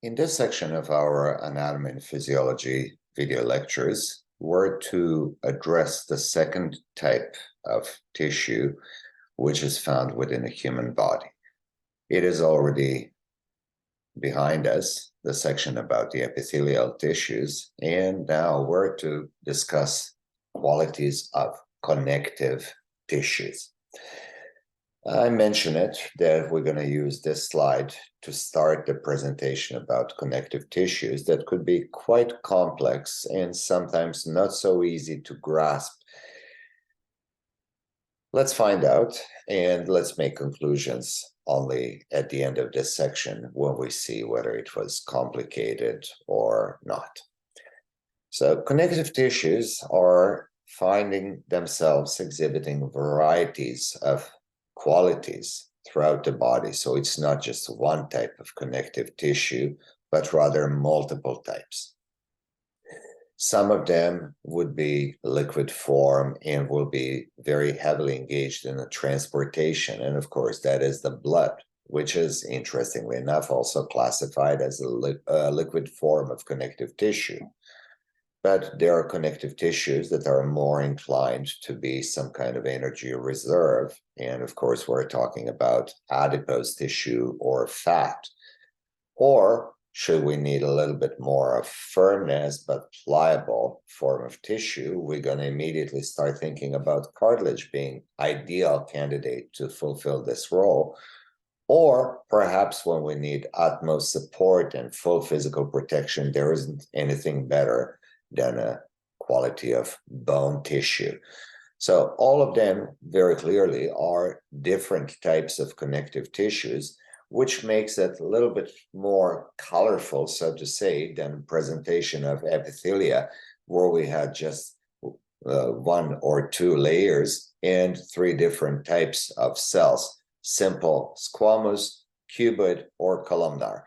In this section of our anatomy and physiology video lectures, we're to address the second type of tissue which is found within a human body. It is already behind us, the section about the epithelial tissues, and now we're to discuss qualities of connective tissues. I mentioned it that we're going to use this slide to start the presentation about connective tissues that could be quite complex and sometimes not so easy to grasp. Let's find out and let's make conclusions only at the end of this section when we see whether it was complicated or not. So connective tissues are finding themselves exhibiting varieties of qualities throughout the body. So it's not just one type of connective tissue, but rather multiple types. Some of them would be liquid form and will be very heavily engaged in the transportation. And of course, that is the blood, which is, interestingly enough, also classified as a liquid form of connective tissue. But there are connective tissues that are more inclined to be some kind of energy reserve. And of course, we're talking about adipose tissue or fat. Or should we need a little bit more of firmness but pliable form of tissue, we're going to immediately start thinking about cartilage being ideal candidate to fulfill this role. Or perhaps when we need utmost support and full physical protection, there isn't anything better than a quality of bone tissue. So all of them very clearly are different types of connective tissues, which makes it a little bit more colorful, so to say, than presentation of epithelia, where we had just one or two layers and three different types of cells: simple, squamous, cuboid, or columnar.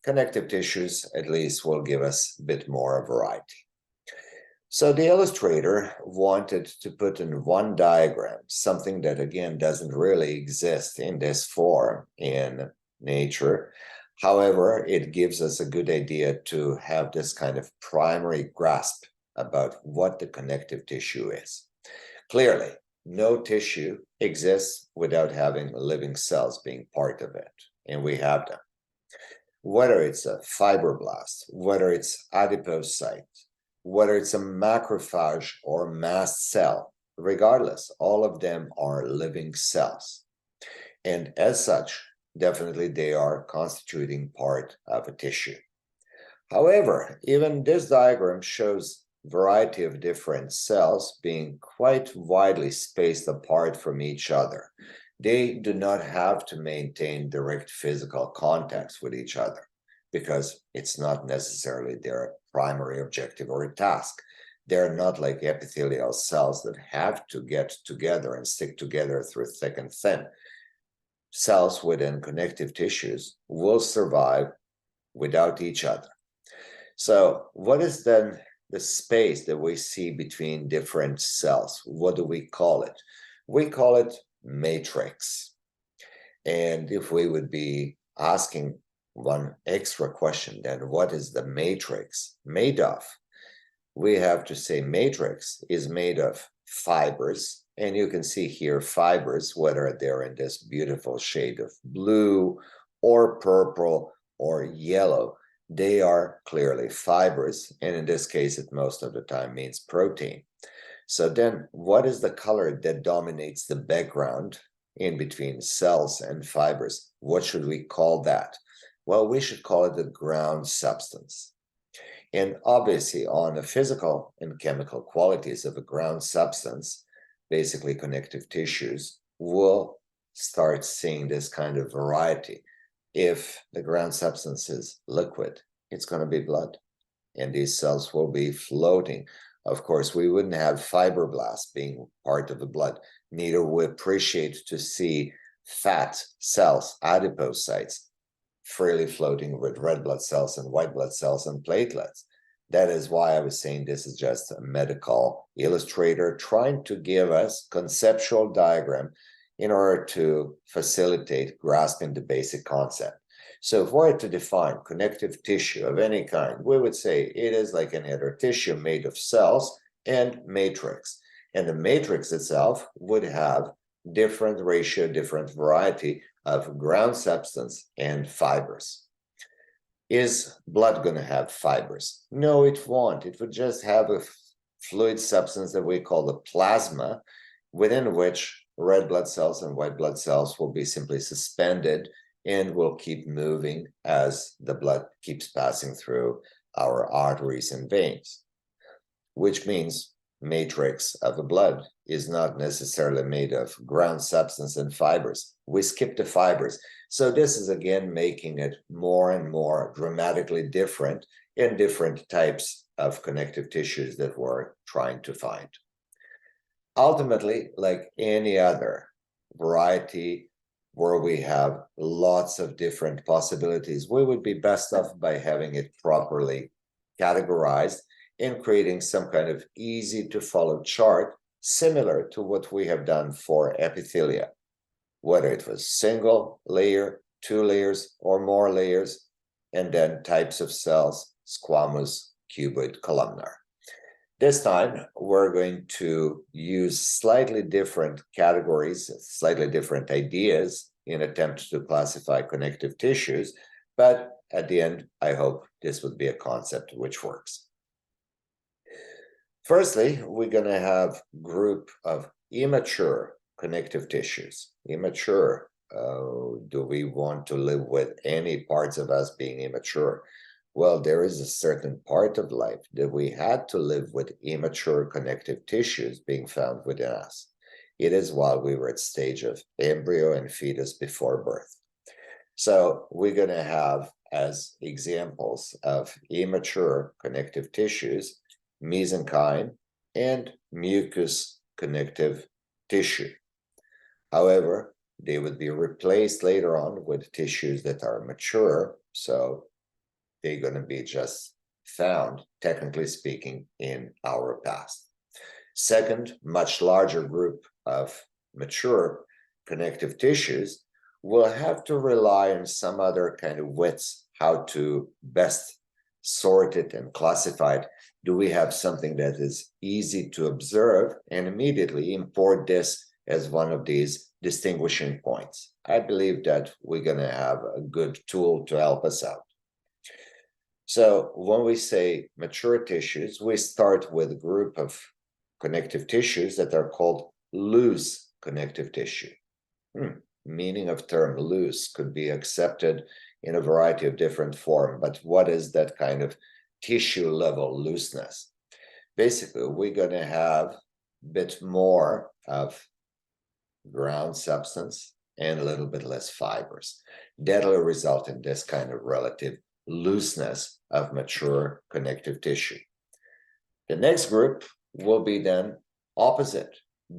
Connective tissues, at least, will give us a bit more variety. So the illustrator wanted to put in one diagram something that, again, doesn't really exist in this form in nature. However, it gives us a good idea to have this kind of primary grasp about what the connective tissue is. Clearly, no tissue exists without having living cells being part of it, and we have them. Whether it's a fibroblast, whether it's adipocyte, whether it's a macrophage or mast cell, regardless, all of them are living cells. And as such, definitely they are constituting part of a tissue. However, even this diagram shows a variety of different cells being quite widely spaced apart from each other. They do not have to maintain direct physical contacts with each other, because it's not necessarily their primary objective or task. They're not like epithelial cells that have to get together and stick together through thick and thin. Cells within connective tissues will survive without each other. So what is then the space that we see between different cells? What do we call it? We call it matrix. And if we would be asking one extra question, then what is the matrix made of? We have to say matrix is made of fibers, and you can see here fibers, whether they're in this beautiful shade of blue or purple or yellow, they are clearly fibers, and in this case it most of the time means protein. So then what is the color that dominates the background in between cells and fibers? What should we call that? Well, we should call it the ground substance. And obviously, on the physical and chemical qualities of a ground substance, basically connective tissues, will start seeing this kind of variety. If the ground substance is liquid, it's going to be blood, and these cells will be floating. Of course, we wouldn't have fibroblasts being part of the blood. Neither we appreciate to see fat cells, adipocytes, freely floating with red blood cells and white blood cells and platelets. That is why I was saying this is just a medical illustrator trying to give us conceptual diagram in order to facilitate grasping the basic concept. So if we were to define connective tissue of any kind, we would say it is like an inner tissue made of cells and matrix. And the matrix itself would have different ratio, different variety of ground substance and fibers. Is blood going to have fibers? No, it won't. It would just have a fluid substance that we call the plasma, within which red blood cells and white blood cells will be simply suspended and will keep moving as the blood keeps passing through our arteries and veins, which means matrix of the blood is not necessarily made of ground substance and fibers. We skip the fibers. So this is again making it more and more dramatically different in different types of connective tissues that we're trying to find. Ultimately, like any other variety where we have lots of different possibilities, we would be best off by having it properly categorized and creating some kind of easy to follow chart similar to what we have done for epithelia, whether it was single layer, 2 layers, or more layers, and then types of cells, squamous, cuboid, columnar. This time, we're going to use slightly different categories, slightly different ideas in attempt to classify connective tissues, but at the end, I hope this would be a concept which works. Firstly, we're going to have a group of immature connective tissues. Immature, do we want to live with any parts of us being immature? Well, there is a certain part of life that we had to live with immature connective tissues being found within us. It is while we were at stage of embryo and fetus before birth. So we're going to have as examples of immature connective tissues, mesenchyme and mucous connective tissue. However, they would be replaced later on with tissues that are mature, so they're going to be just found, technically speaking, in our past. Second, much larger group of mature connective tissues will have to rely on some other kind of wits, how to best sort it and classify it. Do we have something that is easy to observe and immediately import this as one of these distinguishing points? I believe that we're going to have a good tool to help us out. So when we say mature tissues, we start with a group of connective tissues that are called loose connective tissue. Meaning of term loose could be accepted in a variety of different forms, but what is that kind of tissue level looseness? Basically, we're going to have a bit more of ground substance and a little bit less fibers. That'll result in this kind of relative looseness of mature connective tissue. The next group will be then opposite,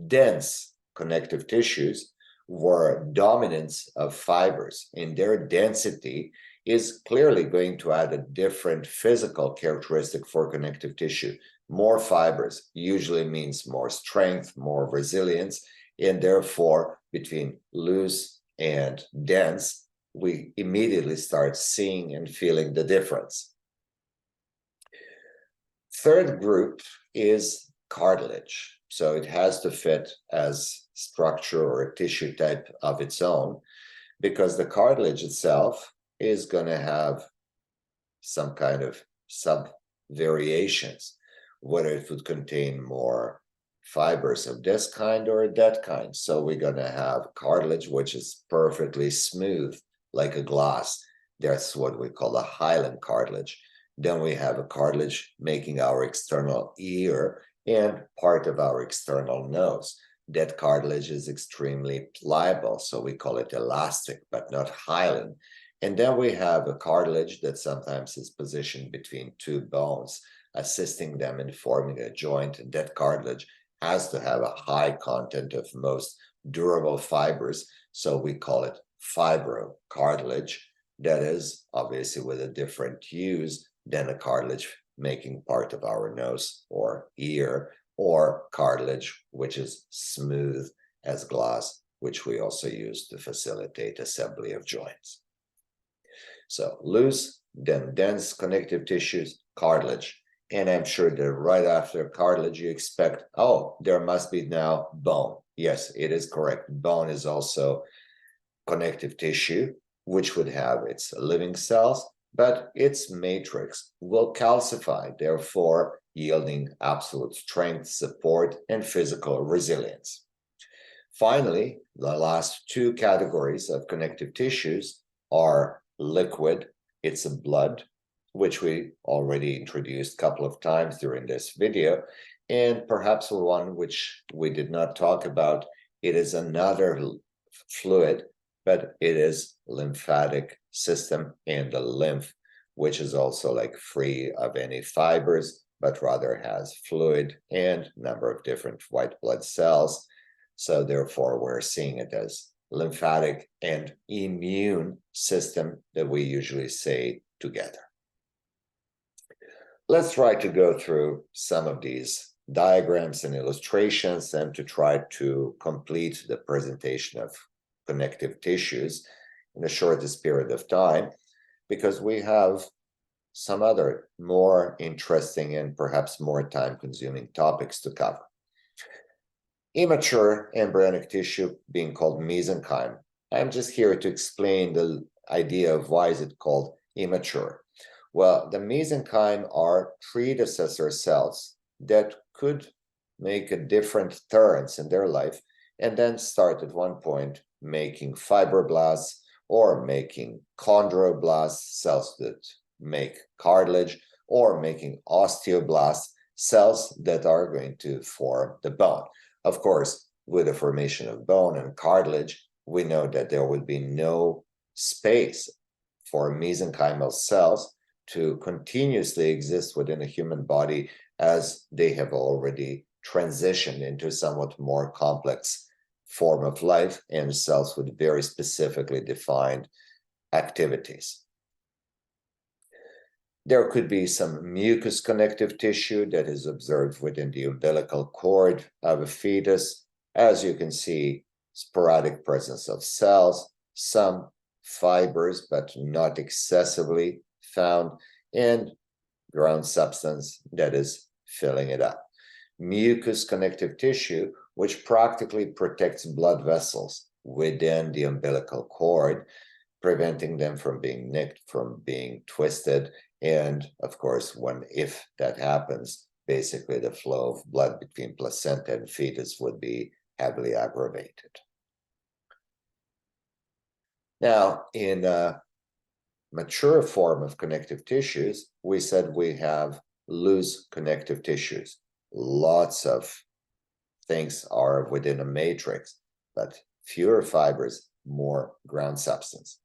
dense connective tissues, where dominance of fibers in their density is clearly going to add a different physical characteristic for connective tissue. More fibers usually means more strength, more resilience, and therefore between loose and dense, we immediately start seeing and feeling the difference. Third group is cartilage. So it has to fit as structure or a tissue type of its own, because the cartilage itself is going to have some kind of sub-variations, whether it would contain more fibers of this kind or that kind. So we're going to have cartilage which is perfectly smooth like a glass. That's what we call a hyaline cartilage. Then we have a cartilage making our external ear and part of our external nose. That cartilage is extremely pliable, so we call it elastic, but not hyaline. And then we have a cartilage that sometimes is positioned between two bones, assisting them in forming a joint. And that cartilage has to have a high content of most durable fibers, so we call it fibrocartilage. That is obviously with a different use than a cartilage making part of our nose or ear, or cartilage which is smooth as glass, which we also use to facilitate assembly of joints. So loose, then dense connective tissues, cartilage. And I'm sure that right after cartilage, you expect, oh, there must be now bone. Yes, it is correct. Bone is also connective tissue, which would have its living cells, but its matrix will calcify, therefore yielding absolute strength, support, and physical resilience. Finally, the last two categories of connective tissues are liquid, it's a blood, which we already introduced a couple of times during this video, and perhaps one which we did not talk about. It is another fluid, but it is lymphatic system and the lymph, which is also like free of any fibers, but rather has fluid and number of different white blood cells. So therefore, we're seeing it as lymphatic and immune system that we usually say together. Let's try to go through some of these diagrams and illustrations and to try to complete the presentation of connective tissues in the shortest period of time, because we have some other more interesting and perhaps more time-consuming topics to cover. Immature embryonic tissue being called mesenchyme. I'm just here to explain the idea of why is it called immature. Well, the mesenchyme are predecessor cells that could make a different turns in their life and then start at one point making fibroblasts or making chondroblasts, cells that make cartilage, or making osteoblasts, cells that are going to form the bone. Of course, with the formation of bone and cartilage, we know that there would be no space for mesenchymal cells to continuously exist within a human body, as they have already transitioned into somewhat more complex form of life and cells with very specifically defined activities. There could be some mucous connective tissue that is observed within the umbilical cord of a fetus. As you can see, sporadic presence of cells, some fibers, but not excessively found, and ground substance that is filling it up. Mucous connective tissue, which practically protects blood vessels within the umbilical cord, preventing them from being nicked, from being twisted. And of course, if that happens, basically the flow of blood between placenta and fetus would be heavily aggravated. Now, in a mature form of connective tissues, we said we have loose connective tissues. Lots of things are within a matrix, but fewer fibers, more ground substance.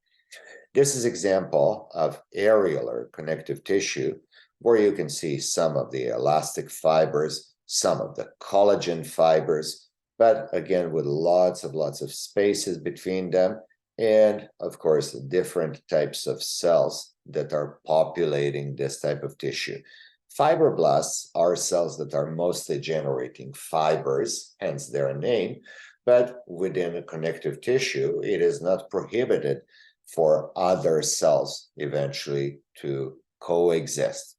This is an example of areolar connective tissue, where you can see some of the elastic fibers, some of the collagen fibers, but again, with lots of spaces between them, and of course, different types of cells that are populating this type of tissue. Fibroblasts are cells that are mostly generating fibers, hence their name, but within a connective tissue, it is not prohibited for other cells eventually to coexist.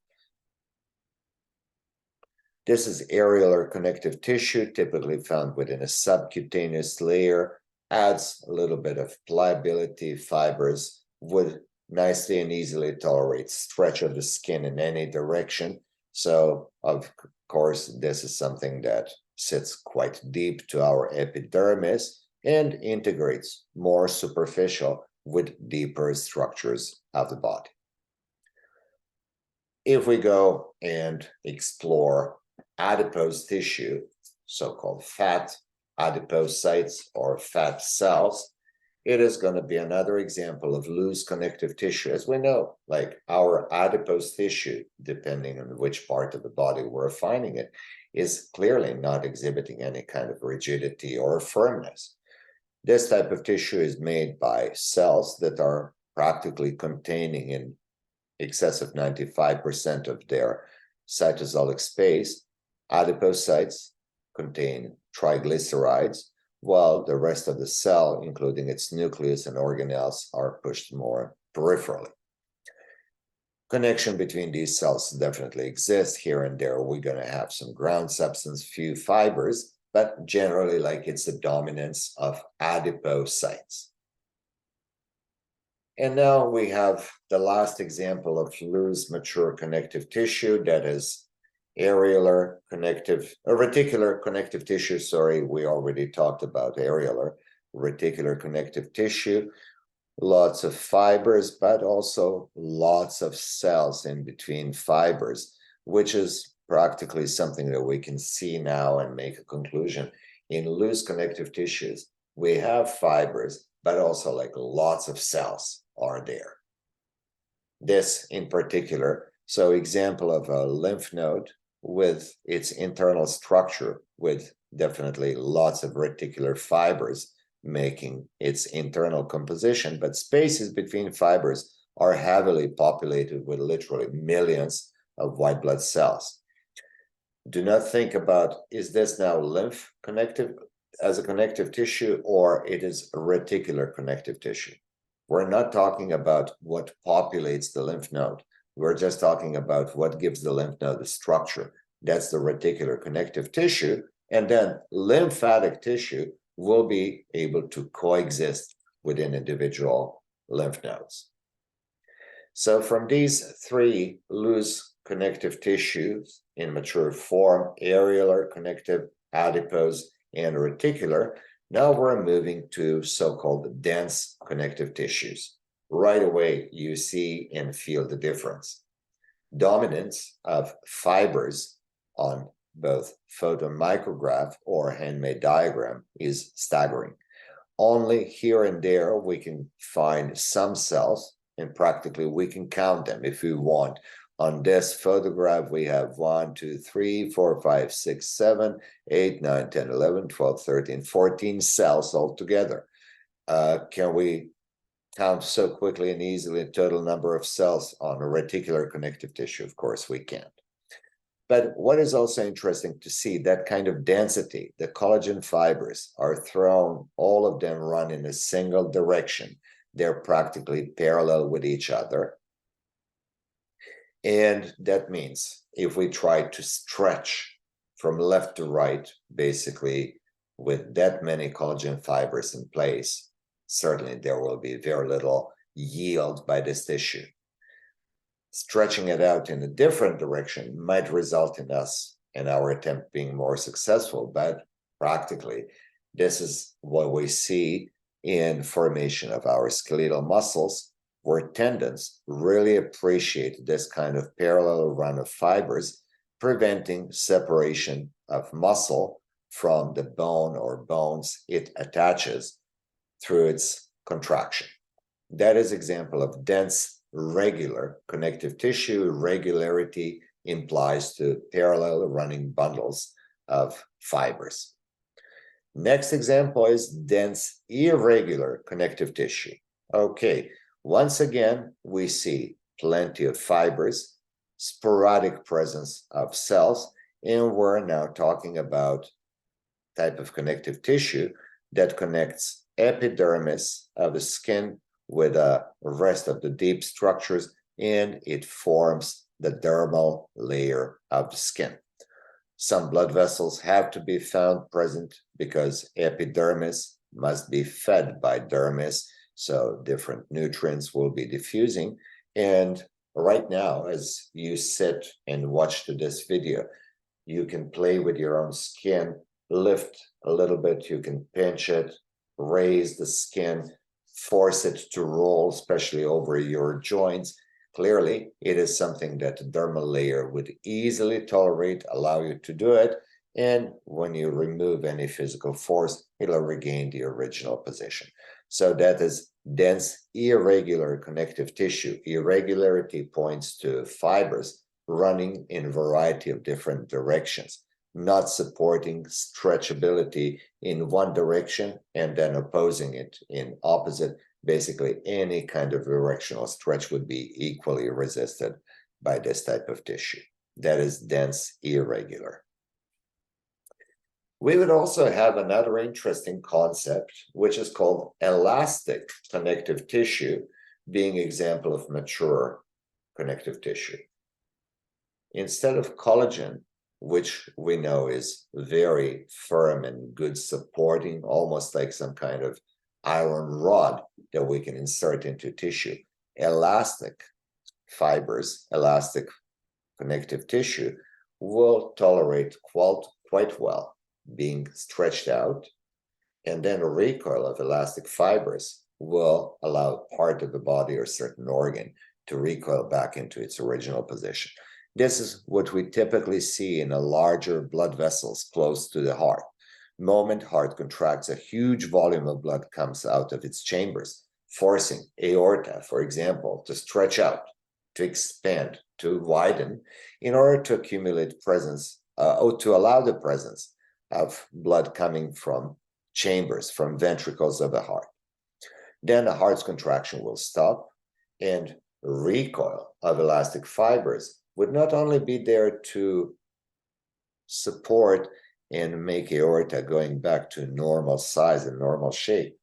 This is areolar connective tissue, typically found within a subcutaneous layer, adds a little bit of pliability. Fibers would nicely and easily tolerate stretch of the skin in any direction. So, of course, this is something that sits quite deep to our epidermis and integrates more superficial with deeper structures of the body. If we go and explore adipose tissue, so-called fat adipocytes or fat cells, it is going to be another example of loose connective tissue. As we know, like our adipose tissue, depending on which part of the body we're finding it, is clearly not exhibiting any kind of rigidity or firmness. This type of tissue is made by cells that are practically containing in excess of 95% of their cytosolic space. Adipocytes contain triglycerides, while the rest of the cell, including its nucleus and organelles, are pushed more peripherally. Connection between these cells definitely exists. Here and there, we're going to have some ground substance, few fibers, but generally, like, it's the dominance of adipocytes. And now we have the last example of loose mature connective tissue, that is reticular connective tissue. Sorry, we already talked about areolar, reticular connective tissue. Lots of fibers, but also lots of cells in between fibers, which is practically something that we can see now and make a conclusion. In loose connective tissues, we have fibers, but also like lots of cells are there. This in particular, so example of a lymph node with its internal structure, with definitely lots of reticular fibers making its internal composition, but spaces between fibers are heavily populated with literally millions of white blood cells. Do not think about, is this now lymph connective as a connective tissue, or it is a reticular connective tissue? We're not talking about what populates the lymph node. We're just talking about what gives the lymph node the structure. That's the reticular connective tissue. And then lymphatic tissue will be able to coexist within individual lymph nodes. So from these three loose connective tissues in mature form, areolar, connective, adipose, and reticular, now we're moving to so-called dense connective tissues. Right away, you see and feel the difference. Dominance of fibers on both photomicrograph or handmade diagram is staggering. Only here and there we can find some cells, and practically we can count them if we want. On this photograph, we have 1, 2, 3, 4, 5, 6, 7, 8, 9, 10, 11, 12, 13, 14 cells altogether. Can we count so quickly and easily the total number of cells on a reticular connective tissue? Of course we can't. But what is also interesting to see, that kind of density, the collagen fibers are thrown, all of them run in a single direction. They're practically parallel with each other. And that means if we try to stretch from left to right, basically with that many collagen fibers in place, certainly there will be very little yield by this tissue. Stretching it out in a different direction might result in us, in our attempt, being more successful, but practically this is what we see in formation of our skeletal muscles, where tendons really appreciate this kind of parallel run of fibers, preventing separation of muscle from the bone or bones it attaches through its contraction. That is example of dense, regular connective tissue. Regularity implies to parallel running bundles of fibers. Next example is dense, irregular connective tissue. Okay, once again, we see plenty of fibers, sporadic presence of cells, and we're now talking about type of connective tissue that connects epidermis of the skin with the rest of the deep structures, and it forms the dermal layer of the skin. Some blood vessels have to be found present because epidermis must be fed by dermis, so different nutrients will be diffusing. And right now, as you sit and watch this video, you can play with your own skin, lift a little bit, you can pinch it, raise the skin, force it to roll, especially over your joints. Clearly, it is something that the dermal layer would easily tolerate, allow you to do it. And when you remove any physical force, it'll regain the original position. So that is dense, irregular connective tissue. Irregularity points to fibers running in a variety of different directions, not supporting stretchability in one direction and then opposing it in opposite. Basically, any kind of directional stretch would be equally resisted by this type of tissue. That is dense, irregular. We would also have another interesting concept, which is called elastic connective tissue, being example of mature connective tissue. Instead of collagen, which we know is very firm and good supporting, almost like some kind of iron rod that we can insert into tissue, elastic fibers, elastic connective tissue will tolerate quite well being stretched out, and then a recoil of elastic fibers will allow part of the body or certain organ to recoil back into its original position. This is what we typically see in a larger blood vessels close to the heart. Moment heart contracts, a huge volume of blood comes out of its chambers, forcing aorta, for example, to stretch out, to expand, to widen, in order to accumulate presence, or to allow the presence of blood coming from chambers, from ventricles of the heart. Then the heart's contraction will stop, and recoil of elastic fibers would not only be there to support and make aorta going back to normal size and normal shape.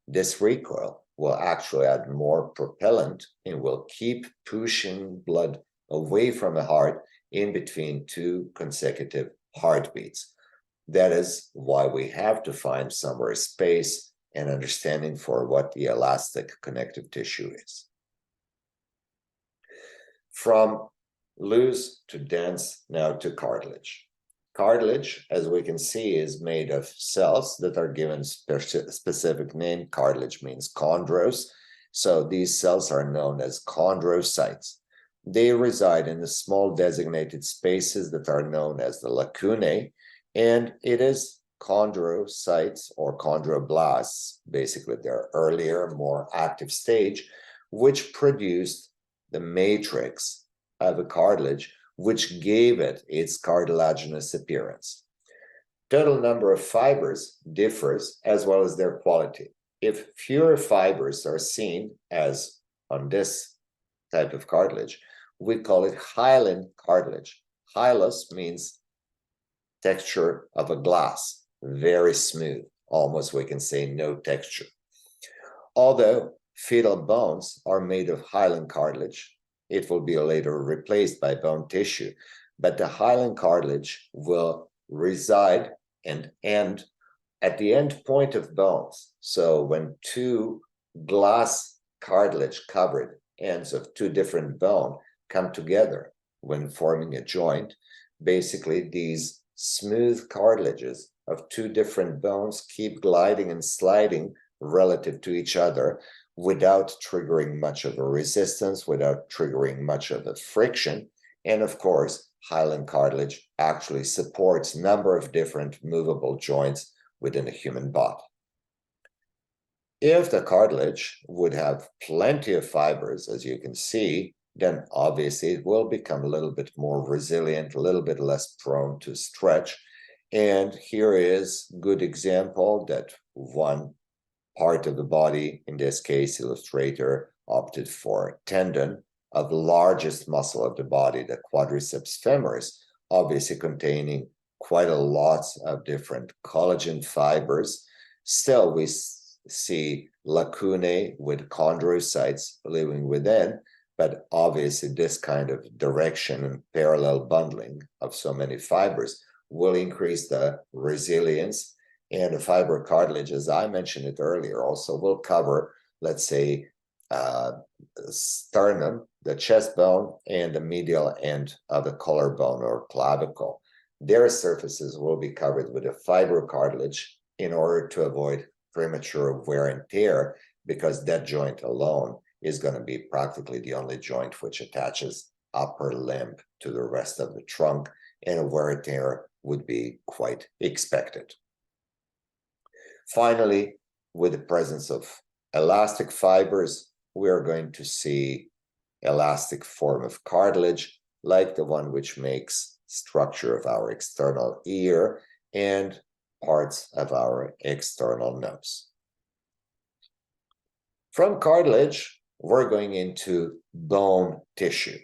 This recoil will actually add more propellant and will keep pushing blood away from the heart in between two consecutive heartbeats. That is why we have to find somewhere space and understanding for what the elastic connective tissue is. From loose to dense, now to cartilage. Cartilage, as we can see, is made of cells that are given specific name. Cartilage means chondros. So these cells are known as chondrocytes. They reside in the small designated spaces that are known as the lacunae, and it is chondrocytes or chondroblasts, basically their earlier, more active stage, which produced the matrix of a cartilage, which gave it its cartilaginous appearance. Total number of fibers differs as well as their quality. If fewer fibers are seen, as on this type of cartilage, we call it hyaline cartilage. Hyalos means texture of a glass, very smooth, almost we can say no texture. Although fetal bones are made of hyaline cartilage, it will be later replaced by bone tissue, but the hyaline cartilage will reside and end at the end point of bones. So when two glass cartilage covered ends of two different bone come together when forming a joint, basically these smooth cartilages of two different bones keep gliding and sliding relative to each other without triggering much of a resistance, without triggering much of a friction. And of course, hyaline cartilage actually supports a number of different movable joints within a human body. If the cartilage would have plenty of fibers, as you can see, then obviously it will become a little bit more resilient, a little bit less prone to stretch. And here is a good example that one part of the body, in this case, illustrator opted for tendon of the largest muscle of the body, the quadriceps femoris, obviously containing quite a lot of different collagen fibers. Still, we see lacunae with chondrocytes living within, but obviously this kind of direction and parallel bundling of so many fibers will increase the resilience. And the fiber cartilage, as I mentioned it earlier, also will cover, let's say, sternum, the chest bone, and the medial end of the collarbone or clavicle. Their surfaces will be covered with a fiber cartilage in order to avoid premature wear and tear, because that joint alone is going to be practically the only joint which attaches upper limb to the rest of the trunk, and a wear and tear would be quite expected. Finally, with the presence of elastic fibers, we are going to see elastic form of cartilage, like the one which makes structure of our external ear and parts of our external nose. From cartilage, we're going into bone tissue.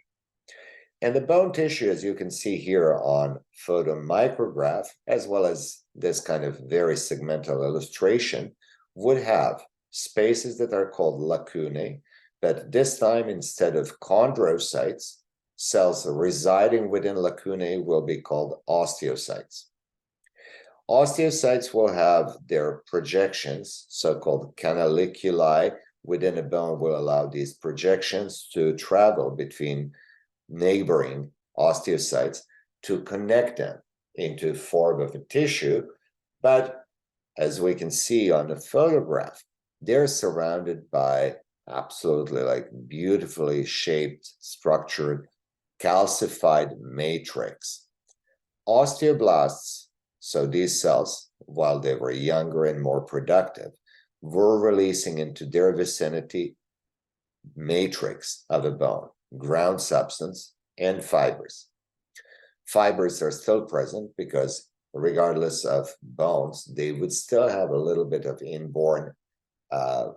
And the bone tissue, as you can see here on photomicrograph, as well as this kind of very segmental illustration, would have spaces that are called lacunae, but this time instead of chondrocytes, cells residing within lacunae will be called osteocytes. Osteocytes will have their projections, so-called canaliculi, within a bone will allow these projections to travel between neighboring osteocytes to connect them into form of a tissue. But as we can see on the photograph, they're surrounded by absolutely like beautifully shaped, structured, calcified matrix. Osteoblasts, so these cells, while they were younger and more productive, were releasing into their vicinity matrix of a bone, ground substance, and fibers. Fibers are still present because regardless of bones, they would still have a little bit of inborn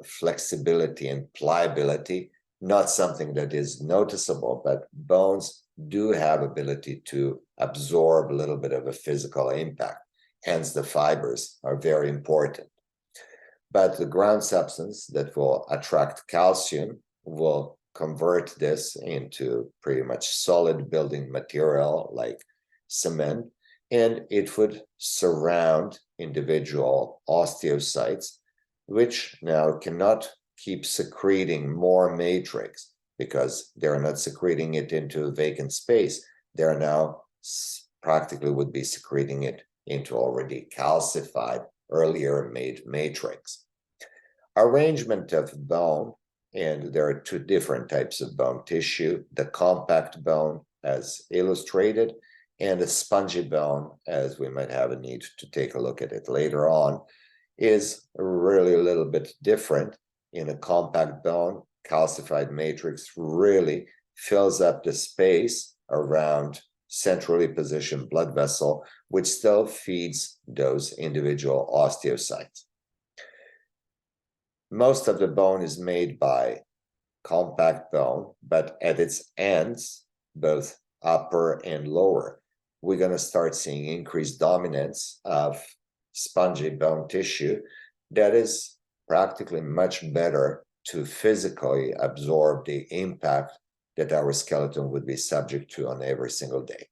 flexibility and pliability, not something that is noticeable, but bones do have ability to absorb a little bit of a physical impact. Hence, the fibers are very important. But the ground substance that will attract calcium will convert this into pretty much solid building material like cement, and it would surround individual osteocytes, which now cannot keep secreting more matrix because they're not secreting it into vacant space. They're now practically would be secreting it into already calcified, earlier made matrix. Arrangement of bone, and there are two different types of bone tissue, the compact bone as illustrated, and a spongy bone, as we might have a need to take a look at it later on, is really a little bit different. In a compact bone, calcified matrix really fills up the space around centrally positioned blood vessel, which still feeds those individual osteocytes. Most of the bone is made by compact bone, but at its ends, both upper and lower, we're going to start seeing increased dominance of spongy bone tissue that is practically much better to physically absorb the impact that our skeleton would be subject to on every single day.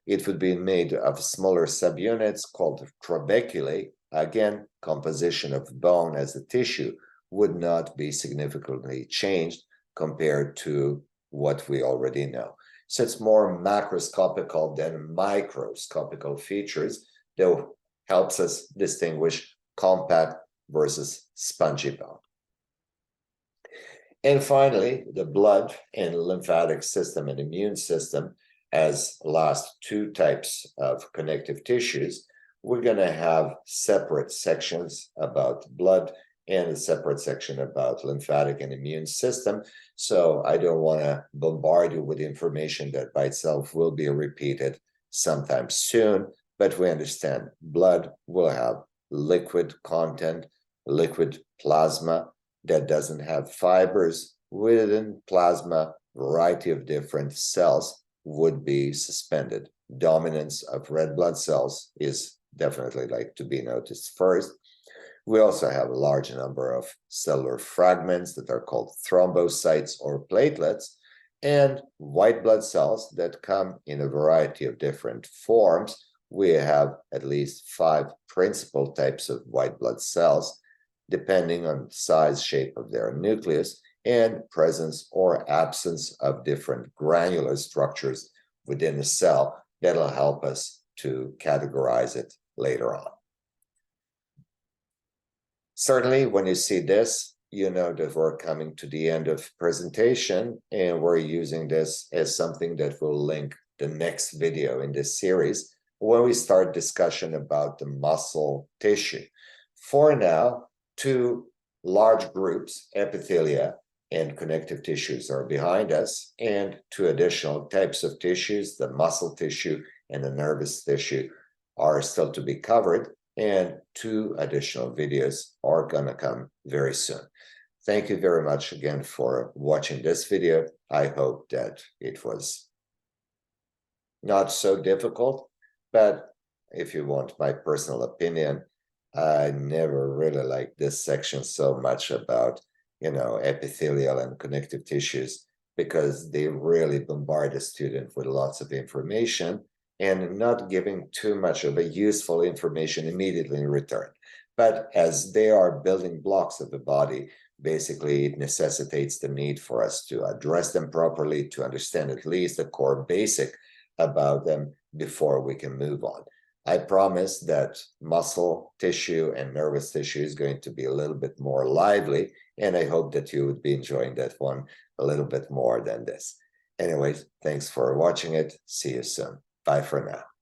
It would be made of smaller subunits called trabeculae. Again, composition of bone as a tissue would not be significantly changed compared to what we already know. So it's more macroscopical than microscopical features that helps us distinguish compact versus spongy bone. And finally, the blood and lymphatic system and immune system as last two types of connective tissues. We're going to have separate sections about blood and a separate section about lymphatic and immune system. So I don't want to bombard you with information that by itself will be repeated sometime soon, but we understand blood will have liquid content, liquid plasma that doesn't have fibers. Within plasma, variety of different cells would be suspended. Dominance of red blood cells is definitely like to be noticed first. We also have a large number of cellular fragments that are called thrombocytes or platelets, and white blood cells that come in a variety of different forms. We have at least 5 principal types of white blood cells, depending on size, shape of their nucleus, and presence or absence of different granular structures within the cell that'll help us to categorize it later on. Certainly, when you see this, you know that we're coming to the end of presentation, and we're using this as something that will link the next video in this series when we start discussion about the muscle tissue. For now, 2 large groups, epithelia and connective tissues, are behind us, and 2 additional types of tissues, the muscle tissue and the nervous tissue, are still to be covered, and 2 additional videos are going to come very soon. Thank you very much again for watching this video. I hope that it was not so difficult, but if you want my personal opinion, I never really liked this section so much about epithelial and connective tissues, because they really bombard the student with lots of information and not giving too much of a useful information immediately in return. But as they are building blocks of the body, basically it necessitates the need for us to address them properly, to understand at least the core basic about them before we can move on. I promise that muscle tissue and nervous tissue is going to be a little bit more lively, and I hope that you would be enjoying that one a little bit more than this. Anyways, thanks for watching it. See you soon. Bye for now.